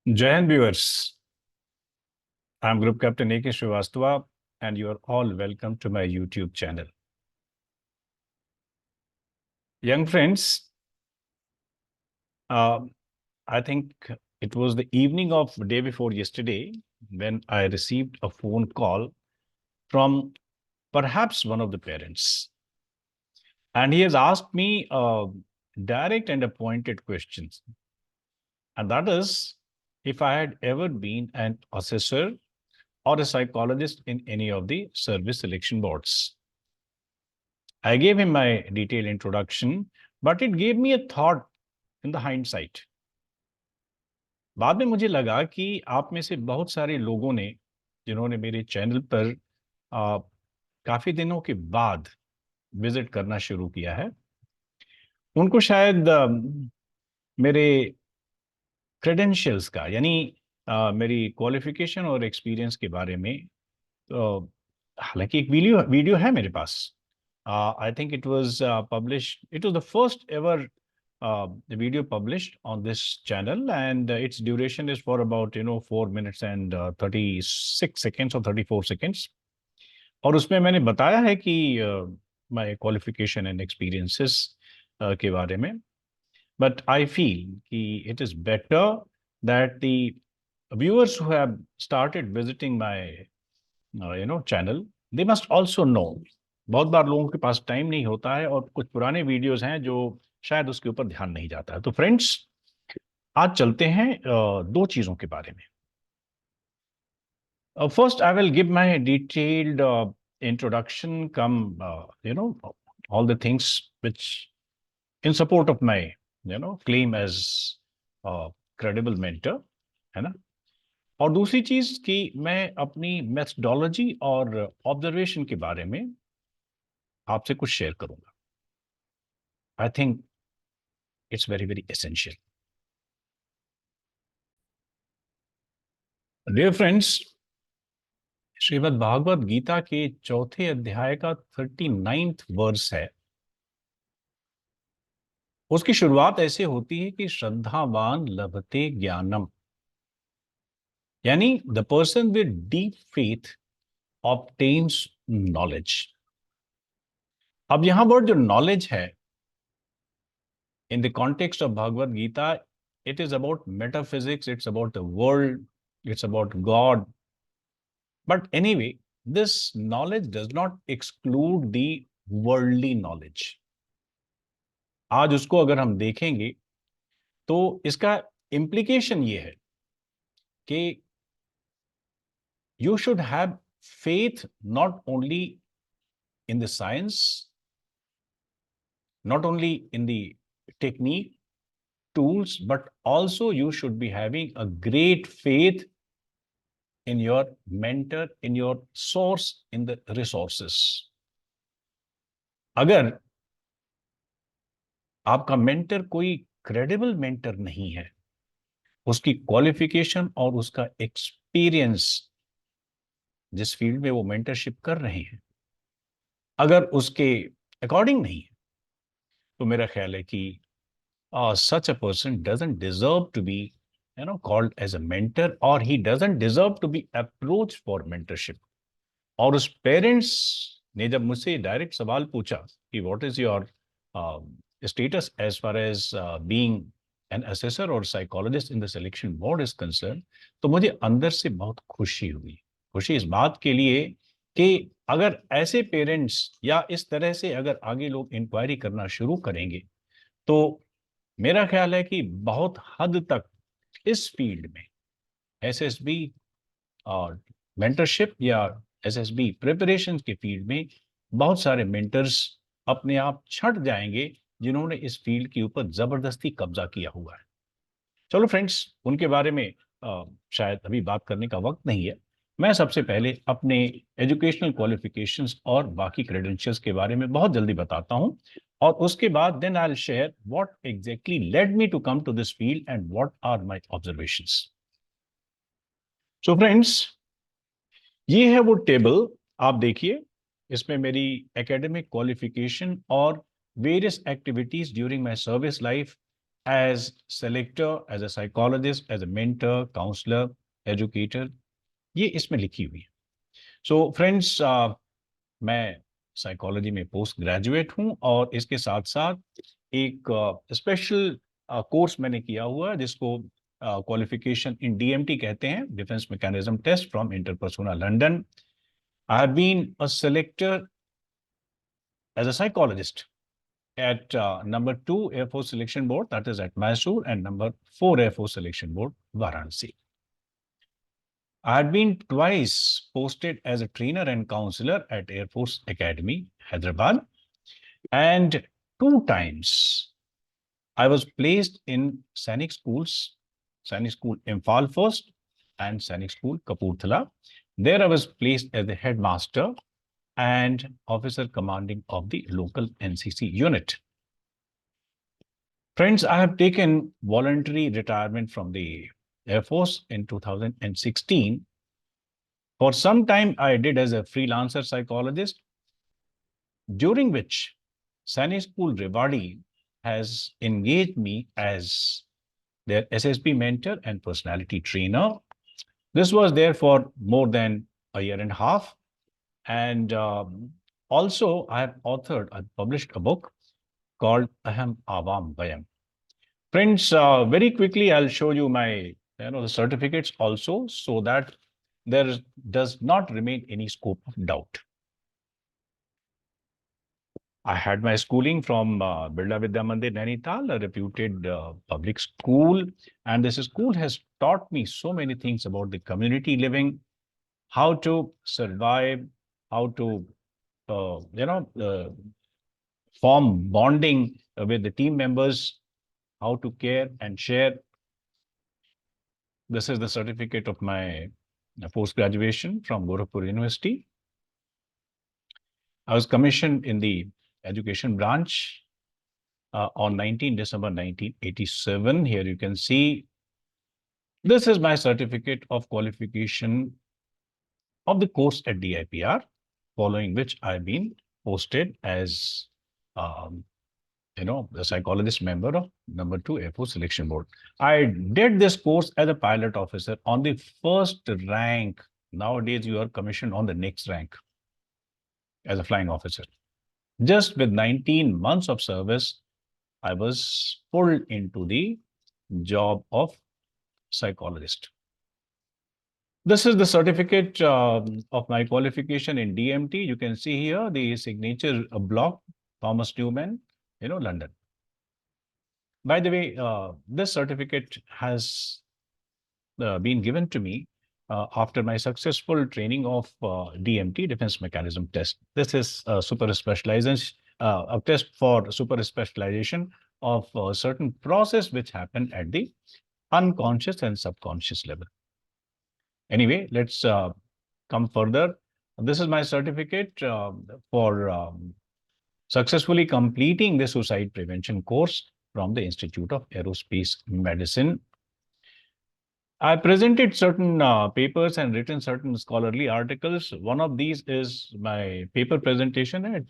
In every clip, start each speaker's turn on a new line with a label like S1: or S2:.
S1: Jai Hind viewers, I'm Group Captain A.K. Srivastava and you are all welcome to my YouTube channel. Young friends, I think it was the evening of the day before yesterday when I received a phone call from perhaps one of the parents. And he has asked me direct and pointed questions. And that is, if I had ever been an assessor or a psychologist in any of the service selection boards. I gave him my detailed introduction, but it gave me a thought in the hindsight. बाद में मुझे लगा कि आप में से बहुत सारे लोगों ने जिन्होंने मेरे चैनल पर काफी दिनों के बाद विजिट करना शुरू किया है, उनको शायद मेरे क्रेडेंशियल्स का यानी मेरी क्वालिफिकेशन और एक्सपीरियंस के बारे में हालांकि एक वीडियो है मेरे पास. I think it was published. It was the first ever video published on this channel, and its duration is for about 4 minutes and 36 seconds or 34 seconds. और उसमें मैंने बताया है कि my qualification and experiences के बारे में. But I feel कि it is better that the viewers who have started visiting my channel, they must also know. बहुत बार लोगों के पास टाइम नहीं होता है और कुछ पुराने वीडियोस हैं जो शायद उसके ऊपर ध्यान नहीं जाता है. तो फ्रेंड्स, आज चलते हैं दो चीजों के बारे में. First I will give my detailed introduction come all the things which in support of my claim as credible mentor, है ना. और दूसरी चीज कि मैं अपनी मेथडोलॉजी और ऑब्जर्वेशन के बारे में आपसे कुछ शेयर करूंगा. I think it's very very essential. Dear friends, Shrimad Bhagavad Gita के चौथे अध्याय का 39th वर्स है. उसकी शुरुआत ऐसे होती है कि श्रद्धावान लभते ज्ञानम, यानी the person with deep faith obtains knowledge. अब यहां वर्ड जो नॉलेज है in the context of Bhagavad Gita, it is about metaphysics, it's about the world, it's about God. But anyway, this knowledge does not exclude the worldly knowledge. आज उसको अगर हम देखेंगे तो इसका implication ये है कि you should have faith not only in the science, not only in the technique, tools, but also you should be having a great faith in your mentor, in your source, in the resources. अगर आपका mentor कोई credible mentor नहीं है, उसकी qualification और उसका experience जिस field में वो मेंटरशिप कर रहे हैं अगर उसके अकॉर्डिंग नहीं है, तो मेरा ख्याल है कि such a person doesn't deserve to be called as a mentor, or he doesn't deserve to be approached for mentorship. और उस पेरेंट्स ने जब मुझसे डायरेक्ट सवाल पूछा कि what is your status as far as being an assessor और psychologist in the selection board is concern, तो मुझे अंदर से बहुत खुशी हुई. खुशी इस बात के लिए कि अगर ऐसे पेरेंट्स या इस तरह से अगर आगे लोग इंक्वायरी करना शुरू करेंगे तो मेरा ख्याल है कि बहुत हद तक इस फील्ड में एसएसबी और मेंटरशिप या एसएसबी प्रिपरेशन के फील्ड में बहुत सारे मेंटर्स अपने आप छट जाएंगे जिन्होंने इस फील्ड के ऊपर जबरदस्ती कब्जा किया हुआ है. चलो फ्रेंड्स, उनके बारे में शायद अभी बात करने का वक्त नहीं है. मैं सबसे पहले अपने एजुकेशनल क्वालिफिकेशंस और बाकी क्रेडेंशियल्स के बारे में बहुत जल्दी बताता हूं और उसके बाद then I will share what exactly led me to come to this field and what are my observations. So friends, ये है वो टेबल, आप देखिए. इसमें मेरी एकेडमिक क्वालिफिकेशन और various activities during my service life as selector, as a psychologist, as a mentor, counselor, educator, ये इसमें लिखी हुई है. So friends, मैं साइकोलॉजी में पोस्ट ग्रेजुएट हूँ और इसके साथ साथ एक स्पेशल कोर्स मैंने किया हुआ है जिसको क्वालिफिकेशन इन डीएमटी कहते हैं, defence mechanism test from interpersonal London. I have been a selector as a psychologist at number 2 Air Force Selection Board, that is at Mysore, and number 4 Air Force Selection Board, Varanasi. I had been twice posted as a trainer and counselor at Air Force Academy, Hyderabad, and 2 times I was placed in Sainik schools, Sainik School Imphal first and Sainik School Kapurthala. There I was placed as the headmaster and officer commanding of the local NCC unit. Friends, I have taken voluntary retirement from the Air Force in 2016. For some time, I did as a freelancer psychologist, during which Sainik School Rewari has engaged me as their SSB mentor and personality trainer. This was there for more than a year and a half. And also, I published a book called Aham Avam Vayam. Friends, very quickly, I'll show you my the certificates also, so that there does not remain any scope of doubt. I had my schooling from Birla Vidya Mandir, Nainital, a reputed public school. And this school has taught me so many things about the community living, how to survive, how to, form bonding with the team members, how to care and share. This is the certificate of my post-graduation from Gorakhpur University. I was commissioned in the education branch on 19 December 1987. Here you can see, this is my certificate of qualification of the course at DIPR, following which I've been posted as the psychologist member of number 2 Air Force Selection Board. I did this course as a pilot officer on the first rank. Nowadays, you are commissioned on the next rank as a flying officer. Just with 19 months of service, I was pulled into the job of psychologist. This is the certificate of my qualification in DMT. You can see here the signature block, Thomas Newman, London. By the way, this certificate has been given to me after my successful training of DMT, Defense Mechanism Test. This is super specialization, a test for super specialization of a certain process which happened at the unconscious and subconscious level. Anyway, let's come further. This is my certificate for successfully completing the suicide prevention course from the Institute of Aerospace Medicine. I presented certain papers and written certain scholarly articles. One of these is my paper presentation at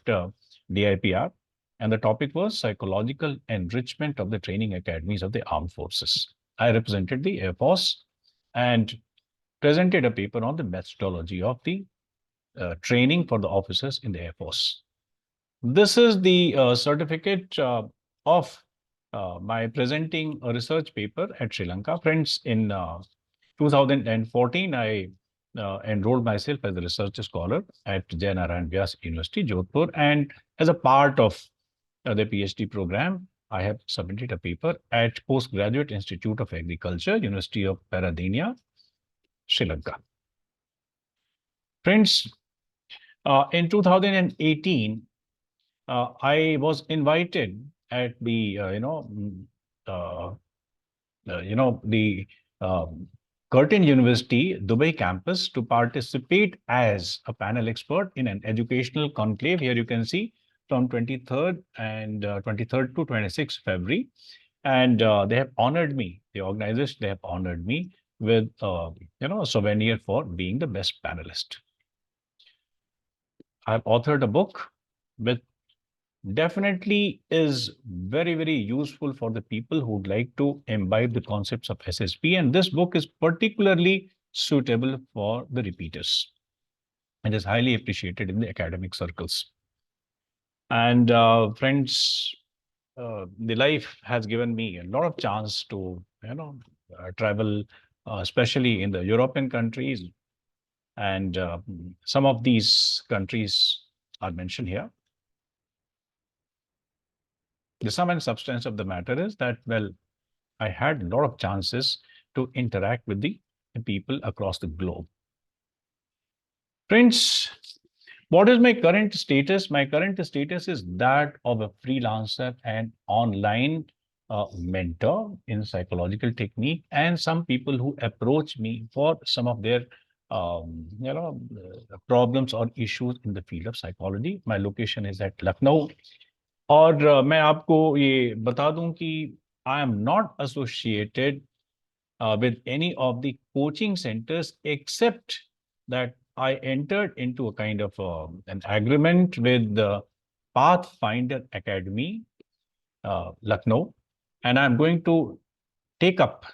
S1: DIPR, and the topic was psychological enrichment of the training academies of the armed forces. I represented the Air Force and presented a paper on the methodology of the training for the officers in the Air Force. This is the certificate of my presenting a research paper at Sri Lanka. Friends, in 2014, I enrolled myself as a research scholar at Jayanarayan Vyas University, Jodhpur, and as a part of the PhD program, I have submitted a paper at Postgraduate Institute of Agriculture, University of Peradeniya, Sri Lanka. Friends, in 2018, I was invited at the the Curtin University Dubai campus to participate as a panel expert in an educational conclave. Here you can see from 23rd to 26th February, and they have honored me. The organizers, they have honored me with a souvenir for being the best panelist. I've authored a book with definitely is very, very useful for the people who would like to imbibe the concepts of SSB. And this book is particularly suitable for the repeaters and is highly appreciated in the academic circles. And friends, the life has given me a lot of chance to, travel, especially in the European countries. And some of these countries are mentioned here. The sum and substance of the matter is that, well, I had a lot of chances to interact with the people across the globe. Friends, what is my current status? My current status is that of a freelancer and online mentor in psychological technique, and some people who approach me for some of their problems or issues in the field of psychology. My location is at Lucknow. और मैं आपको ये बता दूं कि I am not associated with any of the coaching centers, except that I entered into a kind of an agreement with the Pathfinder Academy, Lucknow, and I'm going to take up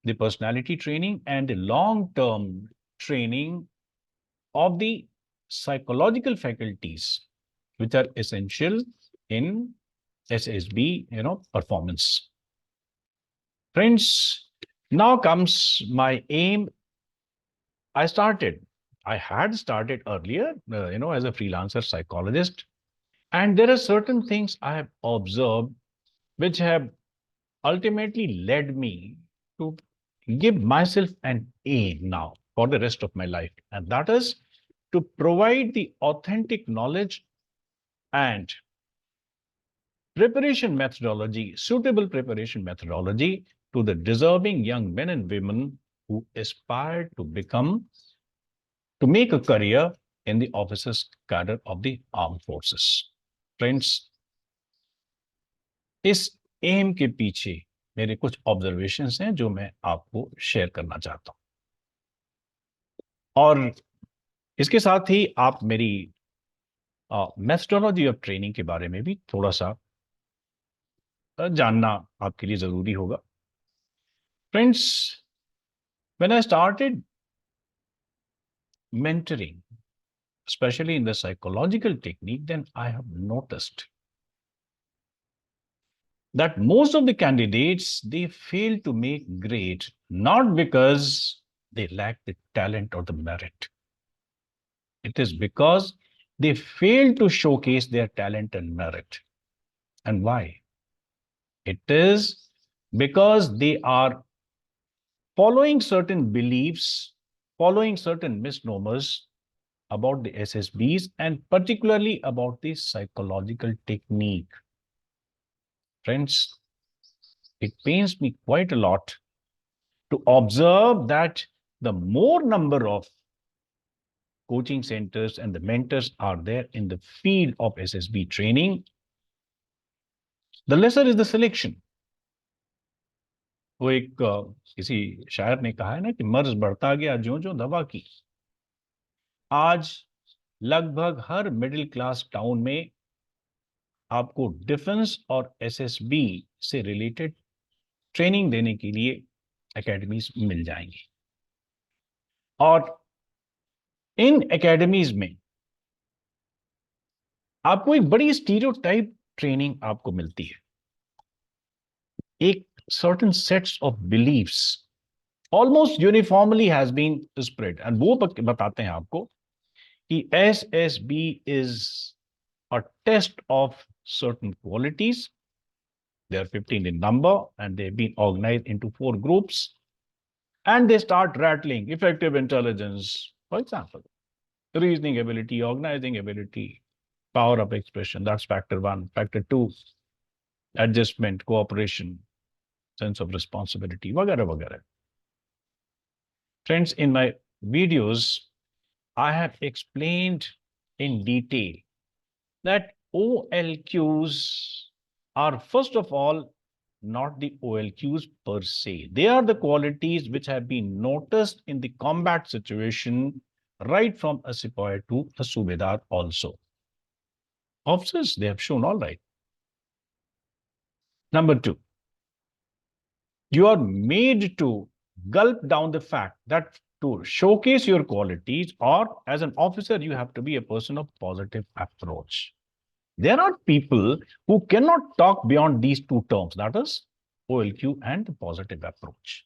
S1: the personality training and the long-term training of the psychological faculties, which are essential in SSB, performance. Friends, now comes my aim. I had started earlier, as a freelancer psychologist, and there are certain things I have observed which have ultimately led me to give myself an aim now for the rest of my life, and that is to provide the authentic knowledge and preparation methodology, suitable preparation methodology to the deserving young men and women who aspire to make a career in the officers cadre of the armed forces. Friends, इस M के पीछे मेरे कुछ observations हैं जो मैं आपको share करना चाहता हूं, और इसके साथ ही आप मेरी मेथडोलॉजी ऑफ ट्रेनिंग के बारे में भी थोड़ा सा जानना आपके लिए जरूरी होगा. Friends, when I started mentoring, especially in the psychological technique, then I have noticed that most of the candidates, they fail to make grade, not because they lack the talent or the merit. It is because they fail to showcase their talent and merit. And why? It is because they are following certain beliefs, following certain misnomers about the SSBs, and particularly about the psychological technique. Friends, it pains me quite a lot to observe that the more number of coaching centers and the mentors are there in the field of SSB training, the lesser is the selection. वो एक किसी शायर ने कहा है ना कि मर्ज बढ़ता गया ज्यों-ज्यों दवा की. आज लगभग हर मिडिल क्लास टाउन में आपको डिफेंस और एसएसबी से रिलेटेड ट्रेनिंग देने के लिए एकेडमीज मिल जाएंगी, और इन एकेडमीज में आपको एक बड़ी स्टीरियोटाइप ट्रेनिंग आपको मिलती है. एक certain sets of beliefs almost uniformly has been spread, and वो बताते हैं आपको कि SSB is a test of certain qualities. They are 15 in number, and they've been organized into 4 groups, and they start rattling effective intelligence, for example, reasoning ability, organizing ability, power of expression, that's factor 1. Factor 2, adjustment, cooperation, sense of responsibility, वगैरह वगैरह. Friends, in my videos, I have explained in detail that OLQs are, first of all, not the OLQs per se. They are the qualities which have been noticed in the combat situation, right from a sepoy to a subedar also. Officers, they have shown all right. Number two, you are made to gulp down the fact that to showcase your qualities, or as an officer, you have to be a person of positive approach. There are people who cannot talk beyond these two terms, that is OLQ and the positive approach.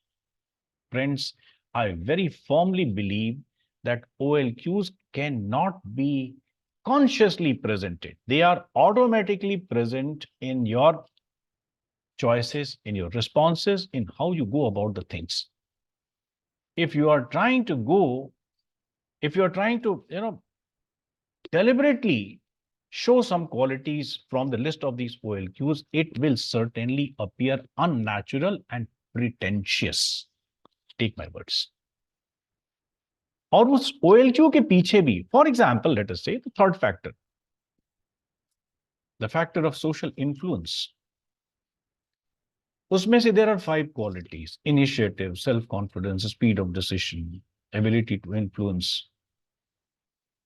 S1: Friends, I very firmly believe that OLQs cannot be consciously presented. They are automatically present in your choices, in your responses, in how you go about the things. If you are trying to deliberately show some qualities from the list of these OLQs, it will certainly appear unnatural and pretentious. Take my words. और उस OLQ के पीछे भी, for example, let us say the third factor, the factor of social influence. उसमें से there are 5 qualities: initiative, self-confidence, speed of decision, ability to influence,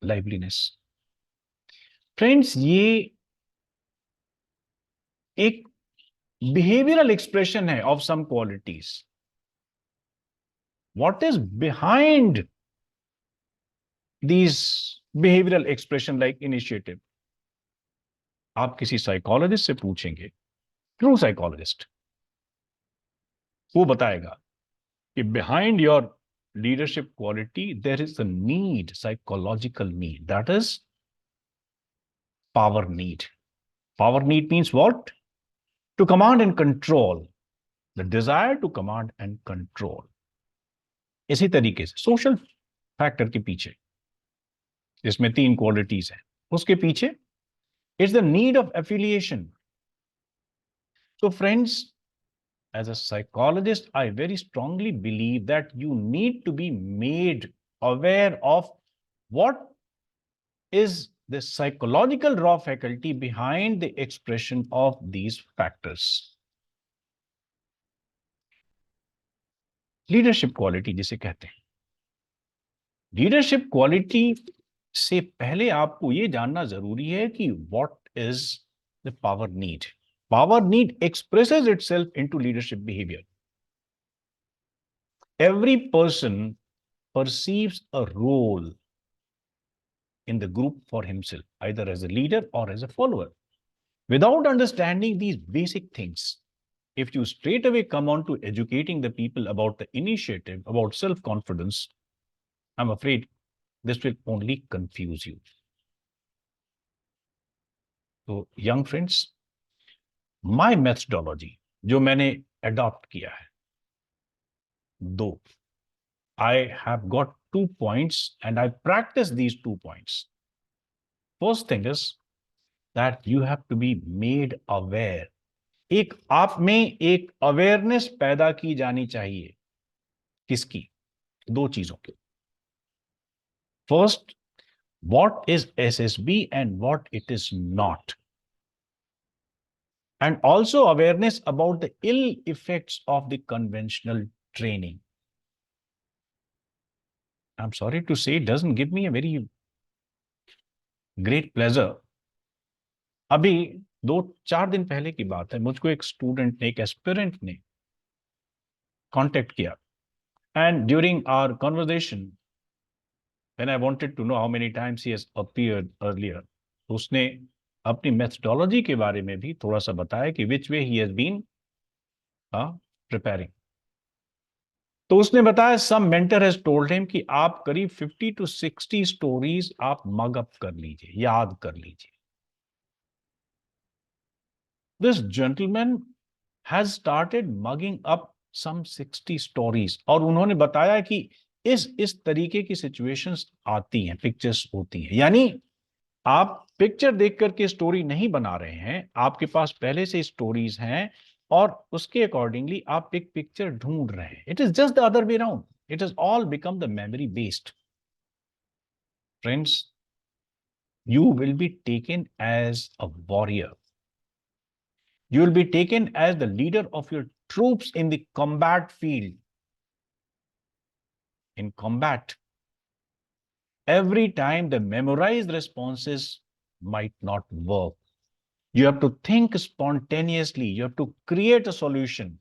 S1: liveliness. Friends, ये एक behavioral expression है of some qualities. What is behind these behavioral expression like initiative? आप किसी psychologist से पूछेंगे, true psychologist, वो बताएगा कि behind your leadership quality there is a need, psychological need, that is power need. Power need means what? To command and control, the desire to command and control. इसी तरीके से social factor के पीछे, जिसमें 3 qualities हैं, उसके पीछे it's the need of affiliation. So friends, as a psychologist, I very strongly believe that you need to be made aware of what is the psychological raw faculty behind the expression of these factors. Leadership quality जिसे कहते हैं, leadership quality से पहले आपको यह जानना जरूरी है कि what is the power need. Power need expresses itself into leadership behavior. Every person perceives a role in the group for himself, either as a leader or as a follower. Without understanding these basic things, if you straight away come on to educating the people about the initiative, about self-confidence, I'm afraid this will only confuse you. So, young friends, my methodology, जो मैंने adopt किया है, दो. I have got 2 points and I practice these 2 points. First thing is that you have to be made aware. एक आप में एक awareness पैदा की जानी चाहिए. किसकी? 2 चीजों की. First, what is SSB and what it is not. And also awareness about the ill effects of the conventional training. I'm sorry to say, it doesn't give me a very great pleasure. अभी 2-4 दिन पहले की बात है, मुझको एक student ने, एक एस्पिरेंट ने कांटेक्ट किया, and during our conversation, when I wanted to know how many times he has appeared earlier, उसने अपनी मेथोडोलॉजी के बारे में भी थोड़ा सा बताया कि which way he has been preparing. तो उसने बताया some mentor has told him कि आप करीब 50 to 60 stories आप mug up कर लीजिए, याद कर लीजिए. This gentleman has started mugging up some 60 stories और उन्होंने बताया कि इस तरीके की सिचुएशंस आती हैं, पिक्चर्स होती हैं. यानी आप पिक्चर देख करके स्टोरी नहीं बना रहे हैं, आपके पास पहले से स्टोरीज हैं और उसके अकॉर्डिंगली आप एक पिक्चर ढूंढ रहे हैं. It is just the other way around. It is all become the memory based. Friends, you will be taken as a warrior. You will be taken as the leader of your troops in the combat field. In combat, every time the memorized responses might not work. You have to think spontaneously. You have to create a solution.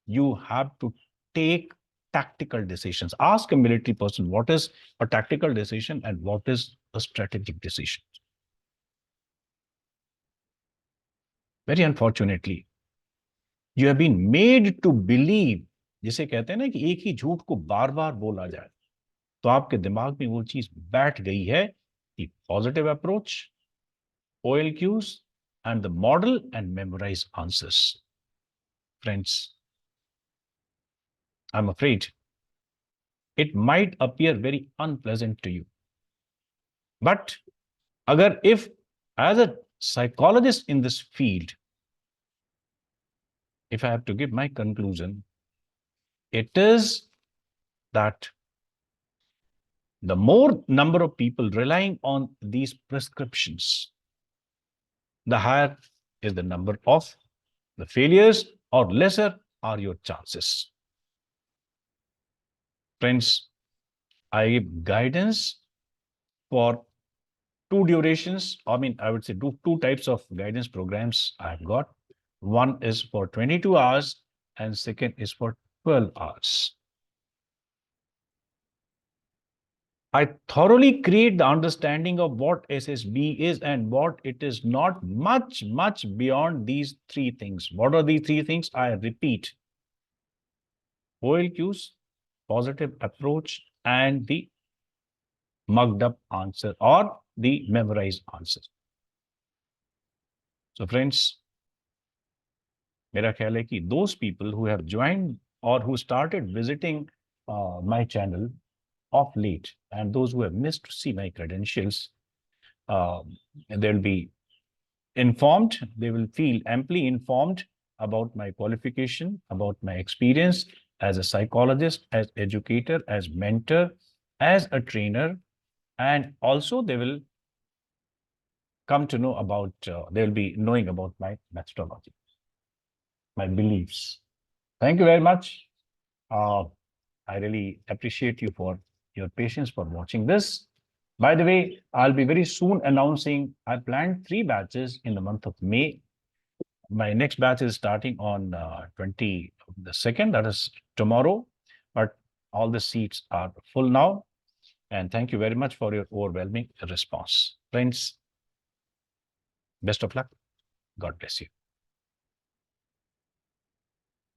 S1: You have to take tactical decisions. Ask a military person what is a tactical decision and what is a strategic decision. Very unfortunately, you have been made to believe, जिसे कहते हैं ना कि एक ही झूठ को बार बार बोला जाए, तो आपके दिमाग में वो चीज बैठ गई है कि positive approach, OLQs, and the model and memorize answers. Friends, I'm afraid it might appear very unpleasant to you. But if as a psychologist in this field, if I have to give my conclusion, it is that the more number of people relying on these prescriptions, the higher is the number of the failures or lesser are your chances. Friends, I give guidance for two durations. I would say two types of guidance programs I've got. One is for 22 hours and second is for 12 hours. I thoroughly create the understanding of what SSB is and what it is not, much beyond these three things. What are these three things? I repeat: OLQs, positive approach, and the mugged up answer or the memorized answer. So friends, मेरा ख्याल है कि those people who have joined or who started visiting my channel of late, and those who have missed to see my credentials, they'll be informed, they will feel amply informed about my qualification, about my experience as a psychologist, as educator, as mentor, as a trainer, and also they will come to know about, they'll be knowing about my methodology, my beliefs. Thank you very much. I really appreciate you for your patience for watching this. By the way, I'll be very soon announcing, I planned 3 batches in the month of May. My next batch is starting on 22nd, that is tomorrow, but all the seats are full now. And thank you very much for your overwhelming response. Friends, best of luck. God bless you.